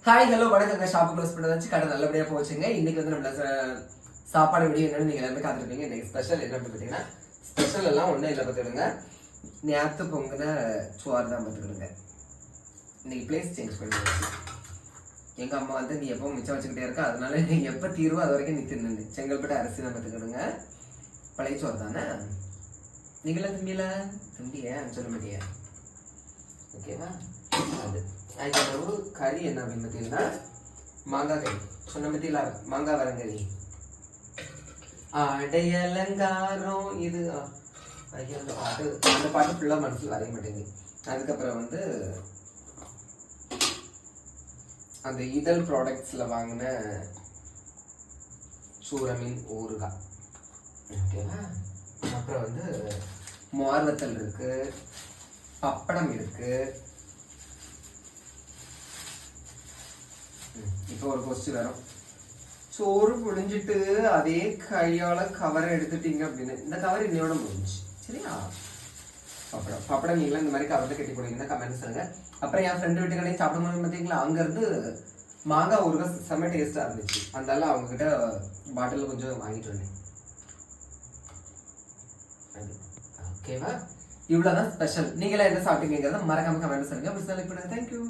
Hi hello வணக்கங்க. Shop close பண்ணதாச்சு, கடை நல்லபடியா போச்சுங்க. இன்னைக்கு வந்து நம்மள சாப்பாடு வீடியோ என்னன்னு நீங்க எல்லாமே காத்துருப்பீங்க. இன்னைக்கு ஸ்பெஷல் என்ன பார்த்தீங்கன்னா, ஸ்பெஷல் எல்லாம் ஒன்றும் இல்லை பார்த்துக்கிடுங்க. நேற்று பொங்கின சோறு தான் பார்த்துக்கிடுங்க. இன்னைக்கு பிளேஸ் சேஞ்ச் பண்ணிடுச்சு. எங்க அம்மா வந்து நீ எப்போ மிச்சம் வச்சுக்கிட்டே இருக்க, அதனால நீ எப்போ தீர்வோ அது வரைக்கும் நீ தின்னு. செங்கல்பட்டு அரிசி தான் பார்த்துக்கிடுங்க. பழைய சோறு தானே. நீங்களாம் திம்பிய சொல்ல மாட்டியா? ஓகேவா? அது அதுக்கு கறி என்ன அப்படின்னு பார்த்தீங்கன்னா, மாங்காய் கறி சொன்ன பத்தியில மாங்காய் வரங்கறி அடையலங்காரம். இது ஐயோ அந்த பாட்டு ஃபுல்லாக மனசில் வரைய மாட்டேங்குது. அதுக்கப்புறம் வந்து அந்த இதழ் ப்ராடக்ட்ஸில் வாங்கின சூரமீன் ஊறுகாய். ஓகேவா? அப்புறம் வந்து மோர்வத்தல் இருக்கு, பப்படம் இருக்கு. இப்போ ஒரு கொஸ்டின் வரும், சோறு புழிஞ்சிட்டு அதே கையால கவரை எடுத்துட்டீங்க அப்படின்னு. இந்த கவர் இன்னையோட முடிஞ்சு சரியா? பப்படம் பப்படம் நீங்களும் இந்த மாதிரி கவரில் கட்டி போடுவீங்கன்னா கமெண்ட்ஸ் சொல்லுங்க. அப்புறம் என் ஃப்ரெண்டு வீட்டு கடையை சாப்பிடும்போது பார்த்தீங்களா, அங்கேருந்து மாங்காய் ஊறுகாய் செம்ம டேஸ்ட்டாக இருந்துச்சு. அதனால அவங்ககிட்ட பாட்டில் கொஞ்சம் வாங்கிட்டு வந்தேன். ஓகேவா? இவ்வளோதான் ஸ்பெஷல். நீங்களா என்ன சாப்பிட்டீங்கிறத மறக்காம கமெண்ட் சொல்லுங்க. தேங்க்யூ.